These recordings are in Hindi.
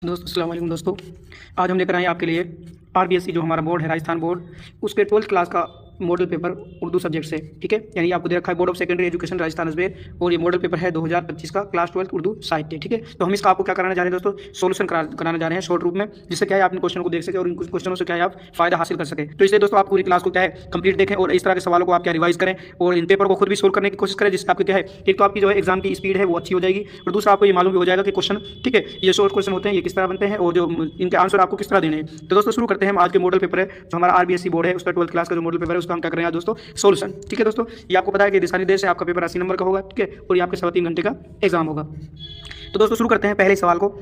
दोस्तों अस्सलाम वालेकुम दोस्तों, आज हम लेकर आए हैं आपके लिए आरबीएससी जो हमारा बोर्ड है राजस्थान बोर्ड, उसके 12th क्लास का मॉडल पेपर उर्दू सब्जेक्ट से। ठीक है, यानी आपको दे रखा है board of secondary education Rajasthan Ajmer, और ये मॉडल पेपर है 2025 का क्लास 12 उर्दू साहित्य। ठीक है, तो हम इसका आपको क्या कराने जा रहे हैं दोस्तों, सोल्यूशन कराने जा रहे हैं शॉर्ट रूप में, जिससे क्या है आप इन क्वेश्चन को देख सके और इन क्वेश्चनों से क्या है आप फायदा हासिल कर सके। तो इसलिए दोस्तों आप पूरी क्लास को क्या है कंप्लीट देखें और इस तरह के सवालों को आप क्या रिवाइज करें और इन पेपर को खुद भी सोल्व करने की कोशिश करें, जिससे आपको क्या है एक तो आपकी जो है एग्जाम की स्पीड है वो अच्छी हो जाएगी, और दूसरा आपको ये मालूम भी हो जाएगा कि क्वेश्चन ठीक है ये शॉर्ट क्वेश्चन होते हैं, ये किस तरह बनते हैं और जो इनके आंसर आपको किस तरह देने हैं। तो दोस्तों शुरू करते हैं हम आज के मॉडल पेपर है जो हमारा आरबीएससी बोर्ड है, उसका 12th क्लास का जो मॉडल पेपर है उसका हम क्या करें दोस्तों सोल्यूशन। ठीक है दोस्तों, ये आपको पता है कि दिशा निर्देश है, आपका पेपर 80 नंबर का होगा। ठीक है, और ये आपके 3.25 घंटे का एग्जाम होगा। तो दोस्तों शुरू करते हैं पहले सवाल को।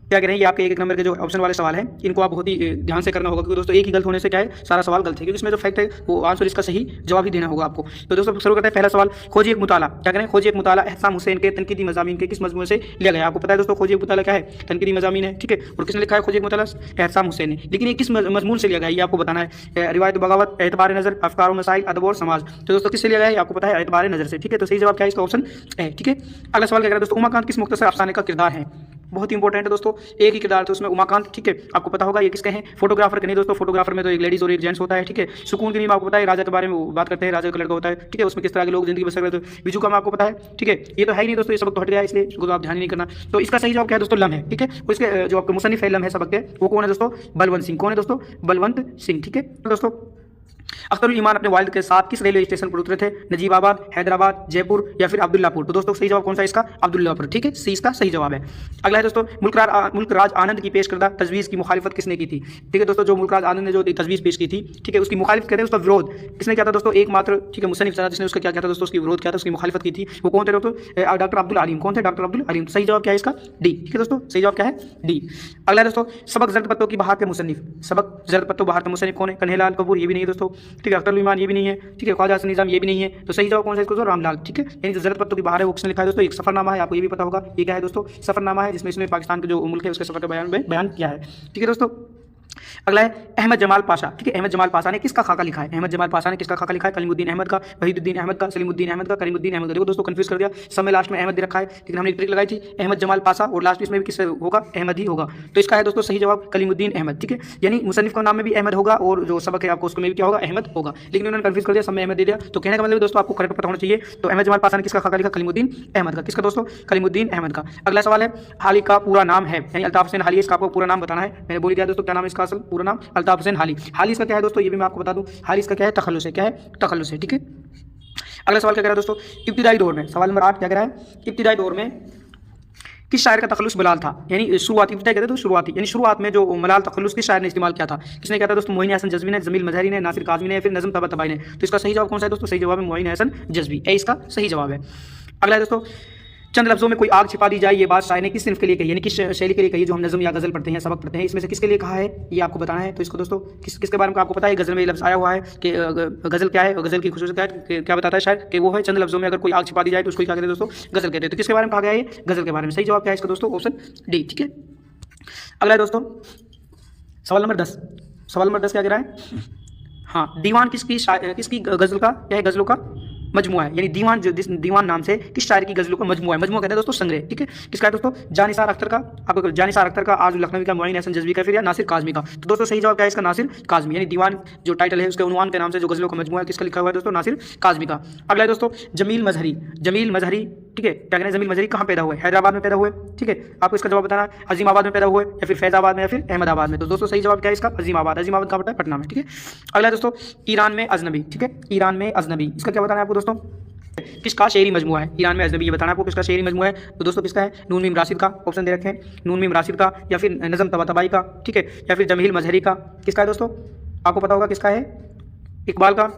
क्या करें, ये आपके एक नंबर के जो ऑप्शन वाले सवाल हैं इनको आप बहुत ही ध्यान से करना होगा, क्योंकि दोस्तों एक ही गलत होने से क्या है सारा सवाल गलत है, क्योंकि इसमें जो फैक्ट है वो आंसर इसका सही जवाब ही देना होगा आपको। तो दोस्तों शुरू करते हैं पहला सवाल, खोजिए एक मुताला। क्या करें, खोजिए एक मुताला एहसान हुसैन के तनकीदी मज़ामीन के किस मजमूए से लिया गया। आपको पता है दोस्तों खोजिए एक मुताला क्या है, तनकीदी मज़ामीन है। ठीक है, और किसने लिखा है खोजिए एक मुताला, एहसान हुसैन ने। लेकिन ये किस मजमून से लिया गया ये आपको बताना है, रिवायत बगावत, एतबार नज़र, अफकार मसाइल, अदब और समाज। तो दोस्तों किससे लिया गया है आपको पता है, एतबार नज़र से। ठीक है, तो सही जवाब क्या है इसका ऑप्शन है। ठीक है, अगला सवाल क्या करें दोस्तों, उमाकांत किस मुख्तसर अफसाने का किरदार है। बहुत ही इंपॉर्टेंट है दोस्तों, एक ही किरदार तो उसमें उमाकांत। ठीक है, आपको पता होगा ये किसके हैं, फोटोग्राफर के नहीं दोस्तों, फोटोग्राफर में तो एक लेडीज और एक जेंट्स होता है। ठीक है, सुकून की नींद आपको पता है राजा के बारे में बात करते हैं, राजा का लड़का होता है। ठीक है, उसमें किस तरह के लोग जिंदगी बसर करते हैं। बिजू का आपको पता है। ठीक है, ये तो है ही नहीं दोस्तों, ये सबक तो हट गया है, इसलिए इसको आप ध्यान ही नहीं करना। तो इसका सही जवाब क्या है दोस्तों, लम है। ठीक है, और इसके जो आपके मुसन्निफ है लम है सबक के, वो कौन है दोस्तों, बलवंत सिंह। कौन है दोस्तों, बलवंत सिंह। ठीक है दोस्तों, अख्तरुल ईमान अपने वालिद के साथ किस रेलवे स्टेशन पर उतरे थे, नजीबाबाद, हैदराबाद, जयपुर या फिर अब्दुल्लापुर। तो दोस्तों सही जवाब कौन सा है इसका, अब्दुल्लापुर। ठीक है, सी इसका सही जवाब है। अगला है दोस्तों, मुल्क राज आनंद की पेश करदा तजवीज़ की मुखालिफत किसने की थी। ठीक है दोस्तों, जो मुल्क राज आनंद ने जो तजवीज़ पेश की थी, ठीक है, उसकी मुखालिफत कहते हैं, उसका विरोध किसने किया था दोस्तों, एकमात्र ठीक है मुसन्निफ था जिसने उसका क्या किया था दोस्तों, उसकी विरोध किया था, उसकी मुखालिफत की थी। वो कौन थे दोस्तों, डॉक्टर अब्दुल अलीम। कौन थे, डॉक्टर अब्दुल अलीम। सही जवाब क्या है इसका, डी। ठीक है दोस्तों, सही जवाब क्या है, डी। अगला है दोस्तों, सबक जर्द पत्तों की बहार के मुसन्निफ, सबक जर्द पत्तों बहार के मुसन्निफ कौन है, कन्हैयालाल कपूर। ये भी नहीं है दोस्तों। ठीक है, अख्तरुल ईमान ये भी नहीं है। ठीक है, ख्वाजा हसन निज़ाम ये भी नहीं है। तो सही जवाब कौन सा है इसको, रामलाल। ठीक है, यानी जो जरद पत्तों की बहार है वो किसने लिखा है दोस्तों, एक सफरनामा है, आपको ये भी पता होगा ये क्या है दोस्तों, सफरनामा है, जिसमें इसने पाकिस्तान के जो मुल्क है उसके सफर का बयान किया है। ठीक है दोस्तों, अगला है अहमद जमाल पाशा। ठीक है, अहमद जमाल पाशा ने किसका खाका लिखा है, अहमद जमाल पाशा ने किसका खाका लिखा है, कलीमुद्दीन अहमद का, वहीदुद्दीन अहमद का, सलीमुद्दीन अहमद का, करीमुद्दीन अहमद का। देखो दोस्तों कंफ्यूज कर दिया, सब में लास्ट में अहमद दे रखा है, लेकिन हमने ट्रिक लगाई थी अहमद जमाल पाशा, और लास्ट इसमें भी किससे होगा, अहमद ही होगा। तो इसका है दोस्तों सही जवाब कलीमुद्दीन अहमद। ठीक है, यानी मुसन्निफ का नाम में भी अहमद होगा और जो सबक है आपको उसको में भी क्या होगा, अहमद होगा, लेकिन उन्होंने कंफ्यूज कर दिया, सब में अहमद दे दिया। तो कहने का मतलब दोस्तों आपको करेक्ट पता होना चाहिए। तो अहमद जमाल पाशा ने किसका खाका लिखा, कलीमुद्दीन अहमद का। किसका दोस्तों, कलीमुद्दीन अहमद का। अगला सवाल है, हाली का पूरा नाम है, यानी अल्ताफ हुसैन हाली, इसका आपको पूरा नाम बताना है। मैंने बोल दिया दोस्तों क्या नाम है इसका, असल पूरा नाम अल्ताफ हुसैन हाली। हाली इसका क्या है दोस्तों, ये भी मैं आपको बता दूं, हाली इसका क्या है, तखल्लुस है। क्या है, तखल्लुस है। ठीक है, अगला सवाल क्या कह रहा है दोस्तों, इब्तिदाई दौर में, सवाल नंबर 8 क्या कह रहा है, इब्तिदाई दौर में किस शायर का तखल्लुस मलाल था, यानी शुरुआती इब्तिदाई कहते हैं तो शुरुआती, यानी शुरुआत में जो मलाल तखल्लुस किस शायर ने इस्तेमाल किया था, किसने किया था दोस्तों, मोइन हसन जज़्बी ने, जमील मजहरी ने, नासिर काज़मी ने, फिर नज़म तबातबाई ने। तो इसका सही जवाब कौन सा है दोस्तों, सही जवाब है मोइन हसन जज़्बी, ए इसका सही जवाब है। अगला है दोस्तों, चंद लफ्जों में कोई आग छिपा दी जाए, ये बात शायर ने किस सिर्फ के लिए कही, यानी किस शैली के लिए कही, जो हम नज़म या गज़ल पढ़ते हैं, सबक पढ़ते हैं, इसमें से किसके लिए कहा है ये आपको बताना है। तो इसको दोस्तों किसके बारे में आपको पता है, गज़ल में ये लफ्ज़ आया हुआ है कि गज़ल क्या है, गज़ल की खुशूसियत क्या है, क्या बताता है शायर कि वो है चंद लफ्जों में अगर कोई आग छिपा दी जाए तो उसको क्या कहते हैं दोस्तों, गज़ल कहते हैं। तो किसके बारे में कहा गया है, गज़ल के बारे में। सही जवाब क्या है इसका दोस्तों, ऑप्शन डी। ठीक है, अगला है दोस्तों सवाल नंबर 10, सवाल नंबर 10 क्या कह रहा है, हाँ, दीवान किसकी गज़ल का क्या है, गज़लों का मजमुआ है, यानी दीवान जो दीवान नाम से किस शायर की गज़लों का मजमुआ है, मजमुआ कहते हैं दोस्तों संग्रह। ठीक है, किसका है दोस्तों, जानिसार अख्तर का, आपको जानिसार अख्तर का, आज़ लखनवी का, मोइन हसन जज़्बी का, फिर या नासिर काज़मी का। तो दोस्तों सही जवाब क्या है इसका, नासिर काज़मी, यानी दीवान जो टाइटल है उसके उन्वान के नाम से जो गज़लों का मजमुआ है किसका लिखा हुआ है दोस्तों, नासिर काज़मी का। अगला है दोस्तों जमील मजहरी, जमील मजहरी। ठीक है, क्या कहते हैं, जमील मजहरी कहाँ पैदा हुए, हैदराबाद में पैदा हुए। ठीक है, आपको इसका जवाब बताना है, अजीमाबाद में पैदा हुए या फिर फैज़ाबाद में या फिर अहमदाबाद में। तो दोस्तों सही जवाब क्या है इसका, अजीमाबाद, अजीमाबाद कहाँ पड़ता है, पटना में। ठीक है, अगला है दोस्तों ईरान में अजनबी। ठीक है, ईरान में अजनबी, इसका क्या बताना है आपको दोस्तों, किसका शेरी मजमुआ है, ईरान में अजनबी, ये बताना आपको किसका शेरी मजमुआ है। तो दोस्तों किसका है, नून मीम राशिद का, ऑप्शन दे रखे हैं, नून मीम राशिद का, या फिर नज़म तबातबाई का। ठीक है, या फिर जमील मजहरी का। किसका है दोस्तों, आपको पता होगा किसका है, इकबाल का।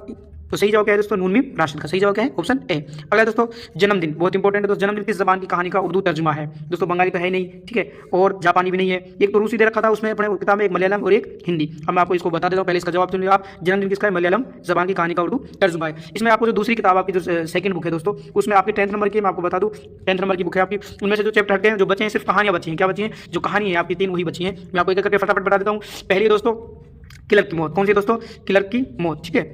तो सही जवाब क्या है दोस्तों, नून मीम राशिद का। सही जवाब क्या है, ऑप्शन ए। अगला दोस्तों जन्मदिन, बहुत इंपॉर्टेंट है दोस्तों, जन्मदिन किस ज़बान की कहानी का उर्दू तर्जुमा है दोस्तों, बंगाली तो है नहीं। ठीक है, और जापानी भी नहीं है, एक तो रूसी दे रखा था उसमें अपने किताब में, एक मलयालम और एक हिंदी। अब मैं आपको इसको बता देता हूँ, पहले इसका जवाब सुनिए आप, जन्मदिन किसका है, मलयालम ज़बान की कहानी का उर्दू तर्जुमा है। इसमें आपको जो दूसरी किताब आपकी जो सेकंड बुक है दोस्तों, उसमें आपकी 10th नंबर की, मैं आपको बता दूँ 10th नंबर की बुक है आपकी, उनमें से जो चैप्टर हटते हैं, जो बचे हैं सिर्फ कहानियाँ बची हैं। क्या बची हैं, जो कहानी है आपकी 3 वही बची हैं। मैं आपको एक करके फटाफट बता देता हूँ। पहली दोस्तों क्लर्क की मौत, कौन सी दोस्तों, क्लर्क की मौत। ठीक है,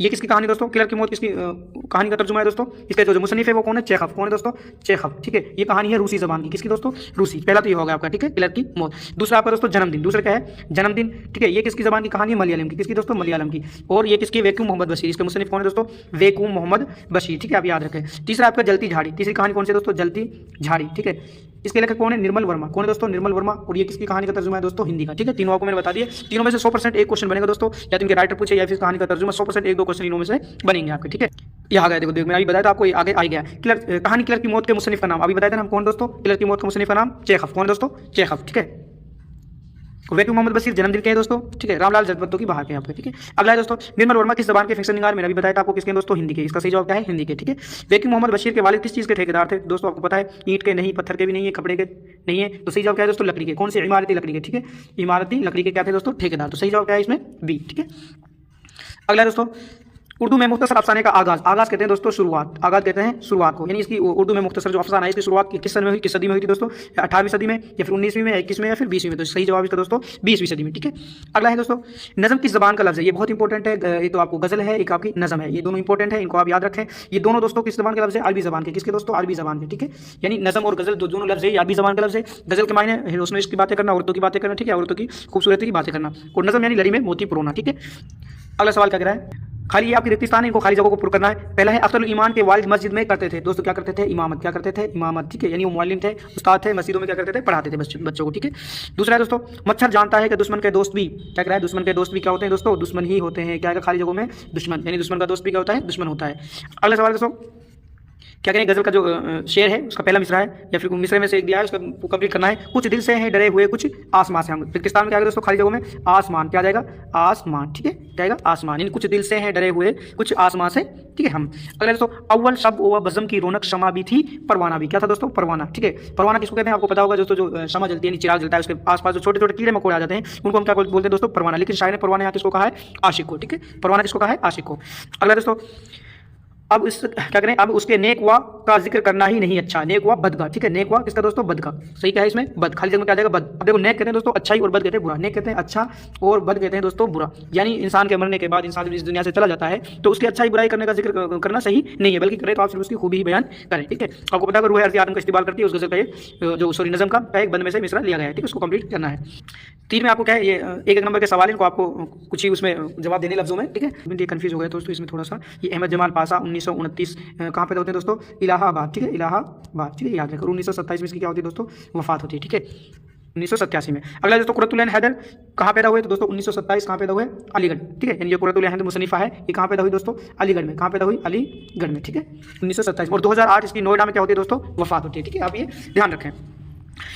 ये किसकी कहानी दोस्तों, किलर की मौत किसकी कहानी का तर्जुमा है दोस्तों, इसका जो मुसन्निफ है वो कौन है, चेखव। कौन है दोस्तों, चेखव, ठीक है। ये कहानी है रूसी जबान की, किसकी दोस्तों, रूसी। पहला तो ये होगा आपका, ठीक है, किलर की मौत। दूसरा आपका दोस्तों जन्मदिन, दूसरा क्या है, जन्मदिन, ठीक है। ये किसकी जबान की कहानी है, मलयालम की, किसकी दोस्तों, मलयालम की। और ये किसकी, वेकुम मोहम्मद बशीर, इसके मुसन्निफ कौन है दोस्तों, वेकुम मोहम्मद बशीर, ठीक है, आप याद रखें। तीसरा आपका जलती झाड़ी, तीसरी कहानी कौन सी है दोस्तों, जलती झाड़ी, ठीक है। इसके लेखक कौन है, निर्मल वर्मा। कौन है दोस्तों, निर्मल वर्मा। और ये किसकी कहानी का तर्जुमा है दोस्तों, हिंदी का, ठीक है। तीनों आपको मैंने बता दिए, तीनों में से 100% एक क्वेश्चन बनेगा दोस्तों, या तो इनके राइटर पूछे या फिर कहानी का तर्जुमा, 100% एक दो क्वेश्चन इनों में से बनेंगे आपके, ठीक है। ये आ गया, देखो मैंने अभी बताया था आपको, ये आगे आ गया किलर कहानी, किलर की मौत के मुसन्निफ का नाम अभी बताया था हम, कौन दोस्तों, किलर की मौत के मुसन्निफ का नाम चेखव। कौन है दोस्तों, चेखव, ठीक है। वेकुम मोहम्मद बशीर जन्मदिन के हैं दोस्तों, ठीक है। रामलाल जगपतों की बाहर के यहाँ पे, ठीक है। अगला है दोस्तों, निर्मल वर्मा किस जबान के फिक्शन निगार, मैंने अभी बताया था आपको, किसके दोस्तों, हिंदी के। इसका सही जवाब क्या है, हिंदी के, ठीक है। वेकुम मोहम्मद बशीर के वालिद किस चीज़ के ठेकेदार थे दोस्तों, आपको पता है, ईंट के नहीं, पत्थर के भी नहीं है, कपड़े के नहीं है, तो सही जवाब क्या है दोस्तों, लकड़ी के। कौन से, इमारती लकड़ी के, ठीक है, इमारती लकड़ी के क्या थे दोस्तों, ठेकेदार। तो सही जवाब क्या है इसमें, बी, ठीक है। अगला दोस्तों, उर्दू में मुख्तसर अफसाने का आगाज़, आगाज़ कहते हैं दोस्तों शुरुआत, आगाज़ कहते हैं शुरुआत को, यानी इसकी उर्दू में मुख्तसर जो अफसाना है इसकी शुरुआत किस सन में हुई, किस सदी में हुई थी दोस्तों, 18वीं सदी में या फिर 19वीं में, 21वीं में या फिर 20वीं में। तो सही जवाब इसका दोस्तों 20वीं सदी में, ठीक है। अगला है दोस्तों, नज़म किस ज़बान का लफ्ज़ है, ये बहुत इंपॉर्टेंट है। ये तो आपको गज़ल है, एक आपकी नज़म है, ये दोनों इंपॉर्टेंट है, इनको आप याद रखें। ये दोनों दोस्तों किस ज़बान के लफ्ज़ है, अरबी ज़बान के, किसके दोस्तों, अरबी ज़बान के, ठीक है। यानी नज़म और गज़ल दोनों लफ्ज़ है, अरबी ज़बान का लफ्ज़ है। गज़ल के मायने है उसमें इसकी बातें करना, औरतों की बातें करना, ठीक है, औरतों की खूबसूरती की बातें करना। और नज़म यानी लड़ी में मोती पुरोना, ठीक है। अगला सवाल क्या कह रहा है, खाली, ये आपकी रिक्तिस्तान है, इनको खाली जगहों को पूरा करना है। पहला है, अख्तरुल ईमान के वालिद मस्जिद में करते थे दोस्तों, क्या करते थे, इमामत, क्या करते थे, इमामत, ठीक है। यानी वो मुअल्लिम थे, उस्ताद थे, मस्जिदों में क्या करते थे, पढ़ाते थे बच्चों को, ठीक है। दूसरा है दोस्तों, मच्छर जानता है कि दुश्मन के दोस्त भी, क्या कह रहा है, दुश्मन के दोस्त भी क्या होते हैं दोस्तों, दुश्मन ही होते हैं। क्या है, खाली जगहों में दुश्मन, यानी दुश्मन का दोस्त भी क्या होता है, दुश्मन होता है। अगला सवाल दोस्तों, क्या करें, गजल का जो शेर है उसका पहला मिसरा है या फिर मिसरे में से एक दिया है, उसका कंप्लीट करना है। कुछ दिल से हैं डरे हुए, कुछ आसमान से। हम पाकिस्तान में क्या करें दोस्तों, खाली जगहों में आसमान, क्या जाएगा, आसमान, ठीक है, जाएगा आसमान, यानी कुछ दिल से हैं डरे हुए, कुछ आसमान से, ठीक है। हम अगले दोस्तों, अव्वल शब व बज़म की रौनक शमा भी थी, परवाना भी, क्या था दोस्तों, परवाना, ठीक है। परवाना किसको कहते हैं, आपको पता होगा दोस्तों, जो शमा जलती है, चिराग जलता है, उसके आसपास जो छोटे छोटे कीड़े मकोड़े आ जाते हैं, उनको हम क्या बोलते हैं दोस्तों, परवाना। लेकिन शायर ने परवाना यहाँ किसको कहा है, आशिक को, ठीक है। परवाना किसको कहा है, आशिक को। अगला दोस्तों, अब इस क्या करें, अब उसके नेक वा का जिक्र करना ही नहीं अच्छा, नेक वा बद का, ठीक है। नेक वा किसका दोस्तों, बद का। सही क्या है इसमें, बद, खाली जगह में क्या जाएगा, बद। अब देखो, नेक कहते हैं दोस्तों अच्छाई और बद कहते हैं बुरा। नेक कहते हैं अच्छा और बद कहते हैं दोस्तों बुरा। यानी इंसान के मरने के बाद इंसान जब इस दुनिया से चला जाता है तो उसकी अच्छाई बुराई करने का जिक्र करना सही नहीं है, बल्कि करे तो आप सिर्फ उसकी खूबी ही बयान करें, ठीक है। आपको पता है, रूह अर्ज़ आदम का इस्तेमाल करती है, उस गजल का ये जो सॉरी नज़म का एक बंद में से मिसरा लिया गया है, ठीक है, उसको कंप्लीट करना है। तीन में आपको क्या है, ये एक नंबर के सवाल, इनको आपको कुछ ही उसमें जवाब देने लफ्जों में, ठीक है। ये कन्फ्यूज हो गया दोस्तों इसमें थोड़ा सा। ये अहमद जमाल पासा 1929 कहाँ पैदा होते हैं दोस्तों, इलाहाबाद, ठीक है, इलाहाबाद, ठीक है, याद रखो। 1927 में इसकी क्या होती है दोस्तों, वफात होती है, ठीक है, 1987 में। अगला दोस्तों, कुर्रतुल ऐन हैदर कहाँ पैदा हुए, तो दोस्तों 1927 कहाँ पैदा हुए, अलीगढ़, ठीक है। यानी ये कुर्रतुल ऐन हैदर मुसन्निफा है, ये कहाँ पैदा हुई दोस्तों, अलीगढ़ में। कहाँ पैदा हुई, अलीगढ़ में, ठीक है, 1927। और 2008 इसकी नोएडा में क्या होती है दोस्तों, वफात होती है, ठीक है, आप ये ध्यान रखें।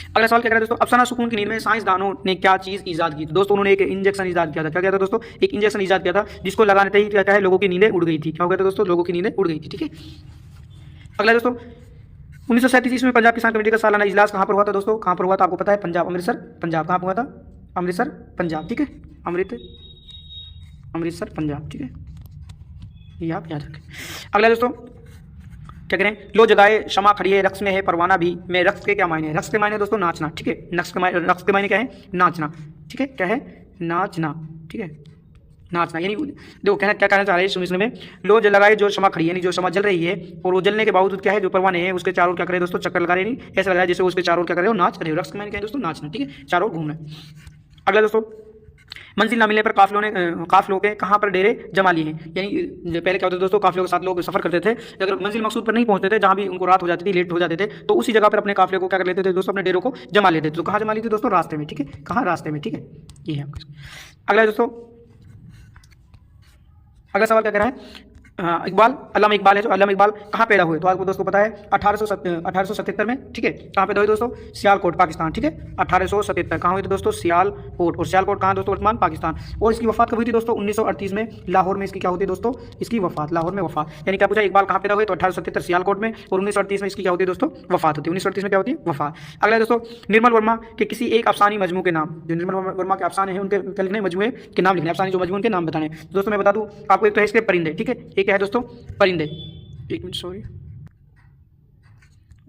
अगला सवाल क्या कह रहा है दोस्तों, अफसाना सुकून की नींद में साइंसदानों ने क्या चीज़ ईजाद की, तो दोस्तों उन्होंने एक इंजेक्शन ईजाद किया था। क्या किया था दोस्तों, एक इंजेक्शन ईजाद किया था, जिसको लगाने ही क्या है, लोगों की नींदें उड़ गई थी। क्या हो गया था दोस्तों, लोगों की नींदें उड़ गई थी, ठीक है। अगला दोस्तों, 1937 में पंजाब किसान कमेटी का सालाना इजलास कहाँ पर हुआ था दोस्तों, कहाँ पर हुआ था आपको पता है, पंजाब, अमृतसर, पंजाब। कहाँ पर हुआ था, अमृतसर, पंजाब, ठीक है, अमृतसर, पंजाब, ठीक है, ये आप याद रखें। अगला दोस्तों, क्या करें, लो जगाए शमा खड़ी है, रक्स में है परवाना भी, में रक्स के क्या मायने हैं, रक्स के मायने दोस्तों नाचना, ठीक है। रक्स के मायने क्या है, नाचना, ठीक है, क्या है, नाचना, ठीक है, नाचना। यानी देखो कहना क्या कहना चाह रहे हैं सुनिए में, लो जल लगाए जो शमा खड़ी है, यानी जो शमा जल रही है और वो जलने के बावजूद क्या है, जो परवाने हैं उसके चारों क्या करें दोस्तों, चक्कर लगा रहे, नहीं ऐसा लग रहा है जैसे उसके चारों क्या कर रहे हो, नाच रहे हो। रक्स के मायने क्या है दोस्तों, नाचना, ठीक है, चारों घूमना। अगला दोस्तों, मंजिल ना मिलने पर काफिलों के कहाँ पर डेरे जमा लिए हैं, यानी पहले क्या होता था दोस्तों, काफिलों के साथ लोग सफर करते थे, अगर मंजिल मकसूद पर नहीं पहुंचते थे, जहाँ भी उनको रात हो जाती थी, लेट हो जाते थे, तो उसी जगह पर अपने काफिले को क्या कर लेते थे दोस्तों, अपने डेरों को जमा लेते थे। तो कहाँ जमा लेते दोस्तों, रास्ते में, ठीक है, कहाँ, रास्ते में, ठीक है, ये है। अगला दोस्तों, अगला सवाल क्या कह रहा है, इकबाल, अल्लामा इकबाल है, जो अल्लामा इकबाल कहाँ पैदा हुए, तो आपको दोस्तों पता है 1877 में, ठीक है। कहाँ पैदा हुए दोस्तों, सियालकोट, पाकिस्तान, ठीक है, 1877 कहाँ हुई थी दोस्तों, सियालकोट। और सियालकोट कहाँ दोस्तों, वर्तमान पाकिस्तान। और इसकी वफात कब हुई थी दोस्तों, 1938 में लाहौर में इसकी क्या होती है दोस्तों, इसकी वफात, लाहौर में वफात। यानी क्या पूछा, इकबाल कहाँ पैदा हुए, तो 1877 सियालकोट में, और 1938 में इसकी क्या होती है दोस्तों, वफात होती है। 1938 में क्या होती है, वफात। अगला दोस्तों, निर्मल वर्मा के किसी एक अफसानी मजमू के नाम, जो निर्मल वर्मा के अफसाने हैं उनके लिखने मजमूए के नाम लिखने, अफसानी जो मजमू के नाम बताने। दोस्तों मैं बता दूँ आपको, एक तो है इसके परिंदे, ठीक है, एक है दोस्तों परिंदे, एक मिनट सॉरी,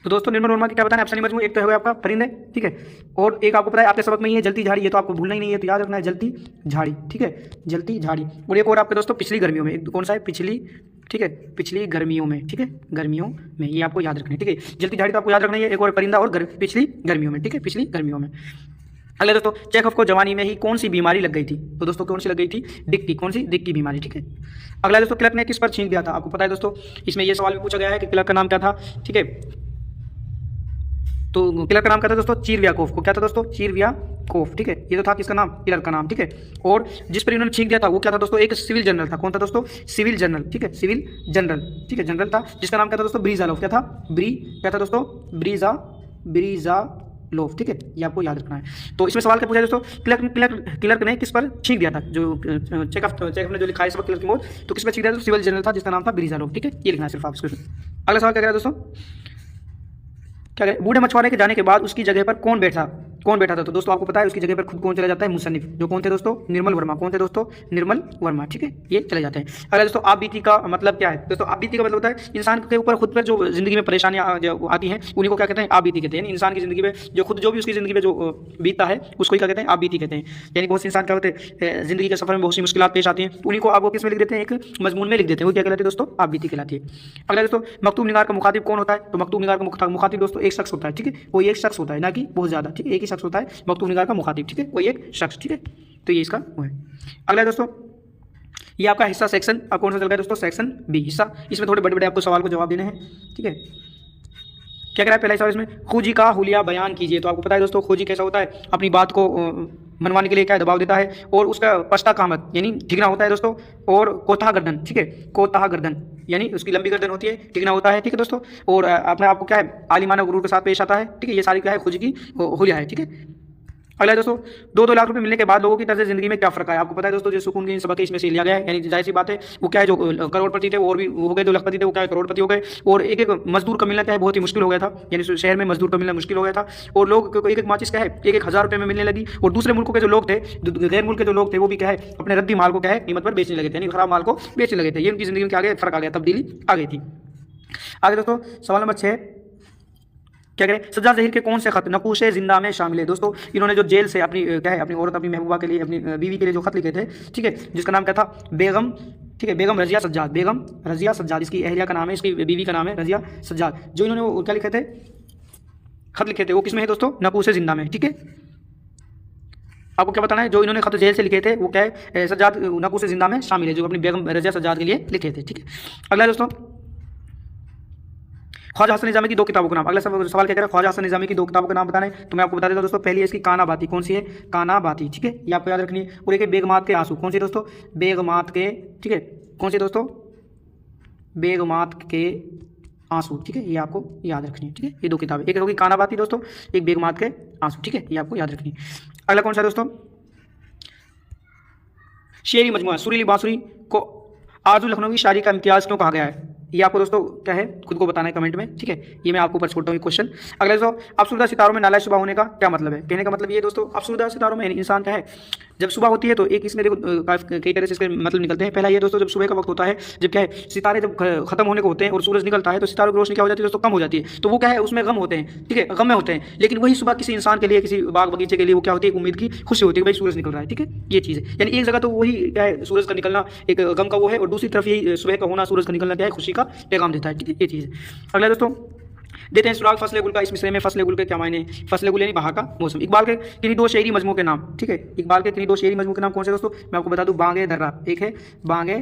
तो दोस्तों निर्मल वर्मा के क्या बताना है, अफसानी मजमू एक तो है आपका परिंदे, ठीक है, और एक आपको पता है आपके सबक में ही है जलती झाड़ी, ये तो आपको भूलना ही नहीं है, तो याद रखना है जलती झाड़ी, ठीक है, जलती झाड़ी। और एक और आपके दोस्तों पिछली गर्मियों में, कौन सा है, पिछली, ठीक है, पिछली गर्मियों में, ठीक है, गर्मियों में, ये आपको याद रखना है, ठीक है, जलती झाड़ी तो आपको याद रखना है, एक और परिंदा और पिछली गर्मियों में, ठीक है, पिछली गर्मियों में। अगले दोस्तों, चेखव को जवानी में ही कौन सी बीमारी लग गई थी, तो दोस्तों कौन सी लग गई थी, डिक की, कौन सी, डिक की बीमारी, ठीक है। अगला दोस्तों, क्लर्क ने किस पर छींक दिया था, आपको पता है दोस्तों, इसमें ये सवाल भी पूछा गया है कि क्लर्क का नाम क्या था, ठीक है, तो क्लर्क का नाम क्या था दोस्तों, चिरवियाकोफ को, क्या था दोस्तों, चिरवियाकोफ, ठीक है, ये तो था किसका नाम, क्लर्क का नाम, ठीक है। और जिस पर इन्होंने छींक दिया था वो क्या था दोस्तों, एक सिविल जनरल था, कौन था दोस्तों, सिविल जनरल, ठीक है, सिविल जनरल, ठीक है, जनरल था, जिसका नाम क्या था दोस्तों, ब्रीजालोफ, क्या था, क्या था दोस्तों, ब्रीजालोफ, ठीक है, ये आपको याद रखना है। तो इसमें सवाल क्या पूछा है दोस्तों, क्लर्क ने किस पर छींक दिया था, जो चेखव ने जो लिखा है इस वक्त क्लर्क की मौत, तो किस पर छींक दिया था, सिविल जनरल था जिसका नाम था ब्रीजालोफ, ठीक है, ये लिखना है सिर्फ आप इसको। अगला सवाल क्या कह रहा है दोस्तों, क्या करें, बूढ़े मछुआरे के जाने के बाद उसकी जगह पर कौन बैठा था, तो दोस्तों आपको पता है उसकी जगह पर खुद कौन चला जाता है, मुसन्निफ, जो कौन थे दोस्तों, निर्मल वर्मा, कौन थे दोस्तों, निर्मल वर्मा, ठीक है, ये चले जाते हैं। अगर दोस्तों आप बीती का मतलब क्या है दोस्तों, आप बीती का मतलब होता है इंसान के ऊपर खुद पर जो जिंदगी में परेशानियां आती हैं उन्हीं को क्या कहते हैं, आप बीती कहते हैं। इंसान की जिंदगी में जो भी उसकी जिंदगी में जो बीतता है उसको ही क्या कहते हैं, आप बीती कहते हैं। यानी बहुत से इंसान क्या होते हैं, जिंदगी के सफर में बहुत सी मुश्किलात पेश आती हैं, उन्हीं को आप किस में लिख देते हैं, एक मजमून में लिख देते हैं, वो क्या कहलाती है दोस्तों, आप बीती कहलाती है। अगला दोस्तों, मकतूब निगार का मुखातिब कौन होता है, तो मकतूब निगार का मुखातिब दोस्तों एक शख्स होता है, ठीक है, कोई एक शख्स होता है, ना कि बहुत ज़्यादा, ठीक है, एक ही शख्स होता है मकतूब निगार का मुखातिब, ठीक है, कोई एक शख्स, ठीक है, तो ये इसका वो है। अगला दोस्तों, ये आपका हिस्सा सेक्शन, अब कौन सा चल रहा है दोस्तों, सेक्शन बी हिस्सा, इसमें थोड़े बड़े बड़े आपको सवाल को जवाब देने हैं, ठीक है। क्या कह रहा है पहला सवाल इसमें, खोजी का हुलिया बयान कीजिए, तो आपको पता है दोस्तों खोजी कैसा होता है, अपनी बात को मनवाने के लिए क्या दबाव देता है, और उसका पश्ता कामत यानी ठिकना होता है दोस्तों, और कोताह गर्दन, ठीक है, कोताह गर्दन यानी उसकी लंबी गर्दन होती है, ठिकना होता है, ठीक है दोस्तों, और अपने आप को क्या है, आलिमाना गुरूर के साथ पेश आता है, ठीक है, ये सारी क्या है, खोजी की हुलिया है, ठीक है। अगला दोस्तों, 2-2 लाख रुपए मिलने के बाद लोगों की तर्ज ज़िंदगी में क्या फ़र्क है, आपको पता है दोस्तों, जो सुकून की सबक इसमें से लिया गया है, यानी जाहिर सी बात है वो क्या है, जो करोड़पति थे वो और भी हो गए, 2 लाखपति थे वो क्या है, करोड़पति हो गए, और एक मजदूर का मिलना क्या है, बहुत ही मुश्किल हो गया था, यानी शहर में मजदूर का मिलना मुश्किल हो गया था, और लोग एक माचिस क्या है, 1,000 रुपये में मिलने लगी, और दूसरे मुल्कों के जो लोग थे, गैर मुल्क के जो लोग थे वो भी क्या है, अपने रद्दी माल को क्या है, कीमत पर बेचने लगे थे, यानी खराब माल को बेचने लगे थे, ये उनकी ज़िंदगी में क्या आ गया, फ़र्क आ गया, तब्दीली आ गई थी। आगे दोस्तों, सवाल नंबर 6, क्या करें, सज्जाद ज़हीर के कौन से खत नकूशे जिंदा में शामिल है, दोस्तों इन्होंने जो जेल से अपनी क्या है, अपनी औरत, अपनी महबूबा के लिए, अपनी बीवी के लिए जो खत लिखे थे, ठीक है, जिसका नाम क्या था, बेगम, ठीक है, बेगम रजिया सज्जाद, बेगम रजिया सज्जाद, इसकी अहलिया का नाम है, इसकी बीवी का नाम है रजिया सज्जाद, जो इन्होंने वो क्या लिखे थे, खत लिखे थे, वो किस में है दोस्तों, नकूशे जिंदा में, ठीक है। आपको क्या बताना है, जो इन्होंने खत जेल से लिखे थे वो क्या है, सज्जाद नकूशे जिंदा में शामिल है, जो अपनी बेगम रजिया सज्जाद के लिए लिखे थे, ठीक है। अगला दोस्तों, ख्वाजा हसन निज़ामी की 2 किताबों का नाम, अगला सवाल क्या कह रहा है, ख्वाजा हसन निज़ामी की 2 किताबों का नाम बताना है, तो मैं आपको बता देता हूँ दोस्तों, पहली है इसकी कानाबाती, कौन सी है, कानाबाती, ठीक है, ये आपको याद रखनी है, और एक है बेगमात के आंसू, कौन सी दोस्तों, बेगमात के, ठीक है, कौन सी दोस्तों, बेगमात के आंसू, ठीक है, ये आपको याद रखनी है, ठीक है, ये 2 किताबें, एक होगी कानाबाती दोस्तों, एक बेगमात के आंसू, ठीक है, ये आपको याद रखनी है। अगला कौन सा दोस्तों, शेरी मजमुआ, सुरीली बांसुरी को आरजू लखनवी शायरी का इम्तियाज़ क्यों कहा गया है, ये आपको दोस्तों क्या है, खुद को बताना है कमेंट में, ठीक है, ये मैं आपको ऊपर छोड़ता हूँ क्वेश्चन। अगले दोस्तों, अफसुर्दा सितारों में नाला सुबह होने का क्या मतलब है, कहने का मतलब ये दोस्तों, अफसुर्दा सितारों में इंसान क्या है, जब सुबह होती है तो एक इसमें देखो कई तरह से इसके मतलब निकलते हैं। पहला ये दोस्तों, जब सुबह का वक्त होता है, जब क्या है, सितारे जब खत्म होने को होते हैं और सूरज निकलता है, तो सितारों की रोशनी क्या हो जाती है दोस्तों, कम हो जाती है, तो वो क्या है, उसमें गम होते हैं, ठीक है, गम में होते हैं, लेकिन वही सुबह किसी इंसान के लिए, किसी बाग बगीचे के लिए वो क्या होती है, उम्मीद की खुशी होती है, भाई सूरज निकल रहा है, ठीक है, ये चीज़ है। यानी एक जगह तो वही क्या है, सूरज का निकलना एक गम का वो है, और दूसरी तरफ यही सुबह का होना, सूरज का निकलना क्या है, खुशी का पैगाम देता है, ठीक है, ये चीज़ है। अगला दोस्तों, देते हैं सुराग फसले गुल का, इस मिसरे में फसले गुल के क्या मायने, फसले गुल यानी बहार का मौसम। इकबाल के किन्हीं 2 शेरी मजमू के नाम, ठीक है, इकबाल के किन्हीं 2 शेरी मजमू के नाम कौन से दोस्तों, मैं आपको बता दूं, बांगे दर्रा, एक है बांगे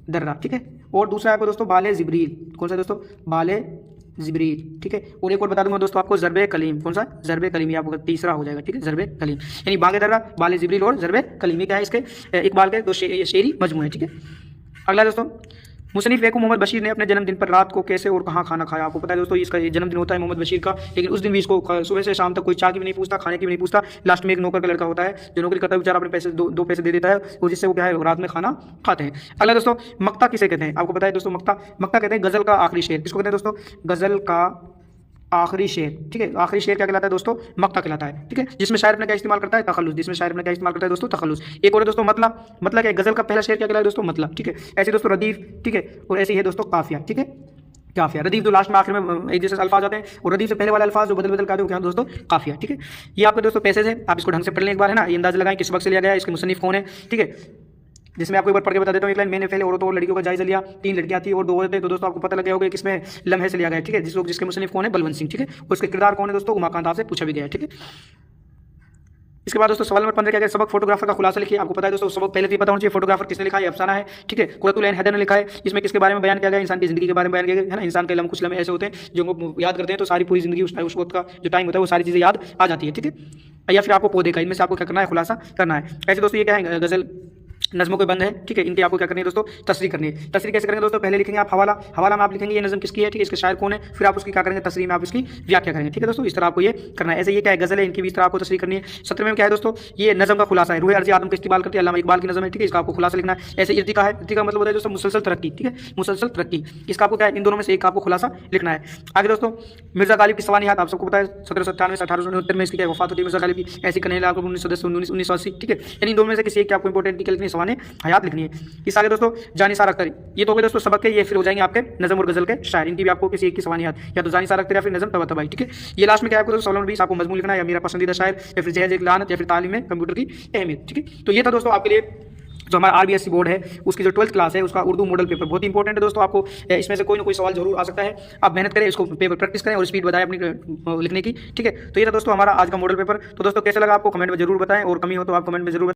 दर्रा, ठीक है, और दूसरा है दोस्तों बाले जिब्रील, कौन सा दोस्तों, बाले जिब्रील, ठीक है, और एक और बता दूंगा दोस्तों आपको, ज़रबे कलीम, कौन सा, ज़रबे कलीम, ये आपको तीसरा हो जाएगा, ठीक है, ज़रबे कलीम, यानी बांगे दर्रा, बाले जिब्रील और ज़रबे कलीम, ये क्या है, इसके इकबाल के 2 शेरी मजमू है, ठीक है। अगला दोस्तों, मुसन्निफ वेको मोहम्मद बशीर ने अपने जन्मदिन पर रात को कैसे और कहाँ खाना खाया, आपको पता है दोस्तों, इसका जन्मदिन होता है मोहम्मद बशीर का, लेकिन उस दिन भी इसको सुबह से शाम तक कोई चाय की भी नहीं पूछता, खाने की भी नहीं पूछता, लास्ट में एक नौकर का लड़का होता है जो नौकरी करता है, बेचारा अपने पैसे 2 पैसे दे देता है, और जिससे वो क्या है, रात में खाना खाते हैं। अगला दोस्तों, मक्ता किसे कहते हैं, आपको पता है दोस्तों, मक्ता कहते हैं गज़ल का आखिरी शेर, किसको कहते हैं दोस्तों, गज़ल का आखिरी शेर, ठीक है, आखिरी शेर क्या कहलाता है दोस्तों, मक्ता कहलाता है, ठीक है, जिसमें शायर अपने क्या इस्तेमाल करता है, तखल्लुस, जिसमें शायर अपने क्या इस्तेमाल करता है दोस्तों, तखल्लुस। एक और है दोस्तों मतला क्या, गजल का पहला शेर क्या कहलाता है दोस्तों, मतला, ठीक है, ऐसे दोस्तों रदीफ, ठीक है, और ऐसे ही है दोस्तों काफिया, ठीक है। काफिया। रदीफ जो लास्ट में आखिर में एक जैसे अल्फाज आते हैं, और रदीफ से पहले वाला अल्फाज जो बदल बदल के आते हैं वो क्या है दोस्तों, काफिया। ठीक है, ये आपके दोस्तों पैसेज है, आप इसको ढंग से पढ़ लें एक बार, है ना। ये अंदाजा लगाएं किस वक्त से लिया गया है, इसके मुसन्निफ कौन है। ठीक है, जिसमें आपको एक बार पढ़ के बता देता हूँ। एक लाइन, मैंने पहले औरतों और लड़कियों का जायजा लिया, 3 लड़कियां थी और 2 औरतें, तो दोस्तों आपको पता लग गया होगा कि किसमें लम्हे से लिया गया है। ठीक है, जिसके मुसन्निफ कौन है, बलवंत सिंह। ठीक है, और उसके किरदार कौन है दोस्तों, उमाकांत, आपसे पूछा भी गया है। ठीक है, इसके बाद दोस्तों सवाल नंबर 15 क्या है, सबक फोटोग्राफर का खुलासा लिखिए। आपको पता है दोस्तों, सबक पहले भी पता होना चाहिए फोटोग्राफर किसने लिखा है, अफसाना है। ठीक है, कुरतुल ऐन हैदर ने लिखा है। इसमें किसके बारे में बयान किया गया, इंसान की जिंदगी के बारे में बयान किया गया है ना। इंसान के कुछ लम्हे ऐसे होते हैं जो हम याद करते हैं तो सारी पूरी जिंदगी उस वक्त का जो टाइम होता है वो सारी चीज़ें याद आ जाती है। ठीक है, या फिर आपको पौधे का, इनमें से आपको क्या करना है, खुलासा करना है। ऐसे दोस्तों ये क्या है, गजल नज़मों के बंद है। ठीक है, इनकी आपको क्या करनी है दोस्तों, तस्रीह करनी है। तस्रीह कैसे करेंगे दोस्तों, पहले लिखेंगे आप हवाला, हवाला में आप लिखेंगे ये नज़म किसकी है। ठीक है, इसके शायर कौन है, फिर आप उसकी क्या करेंगे, तस्रीह में आप इसकी व्याख्या करेंगे। ठीक है दोस्तों, इस तरह आपको ये करना है। ऐसे ये क्या है, गजल है, इनकी भी इस तरह आपको तस्रीह करनी है। 17वें में क्या है दोस्तों, ये नज़म का खुलासा है, रूह अर्ज़ आदम का इस्तेमाल करती है, अल्लामा इकबाल की नज़म है। ठीक है, इसका आपको खुलासा लिखना है। ऐसे इर्तिका है, इर्तिका मतलब होता है दोस्तों मुसलसल तरक्की। ठीक है, मुसलसल तरक्की, इसका आपको क्या है, इन दोनों में से एक आपको खुलासा लिखना है। आगे दोस्तों मिर्जा गालिब की सवानियात, आप सबको पता है 1797 से 1869 में इसकी क्या वफात होती है मिर्जा गालिब की। ऐसी कन्हैया लाल 1980। ठीक है, यानी इन दोनों में से किसी एक की आपको इंपॉर्टेंट लिखनी है, सवाने हयात लिखनी है। इस आगे दोस्तों जानिसार अख्तरी, ये तो हो गए दोस्तों सबक के, ये फिर हो जाएंगे आपके नज़म और गजल के शायर। इनकी भी आपको किसी एक की सवानियात, या तो जानिसार अख्तरी या फिर नज़म तबतबाई। ठीक है, ये लास्ट में क्या आपको दोस्तों 20 आपको मजमून लिखना है, या मेरा पसंदीदा शायर, या फिर जहेज एक लानत, या फिर तालीम में कंप्यूटर की अहमियत। ठीक है, तो ये था दोस्तों आपके लिए जो हमारा आरबीएससी बोर्ड है उसकी जो 12th क्लास है उसका उर्दू मॉडल पेपर बहुत इंपॉर्टेंट है दोस्तों। आपको इसमें से कोई ना कोई सवाल जरूर आ सकता है, आप मेहनत करें, इसको पेपर प्रैक्टिस करें और स्पीड बताएं अपनी लिखने की। ठीक है, तो ये था दोस्तों हमारा आज का मॉडल पेपर। तो दोस्तों कैसे लगा आपको कमेंट में जरूर बताएं, और कमी हो तो आप कमेंट में जरूर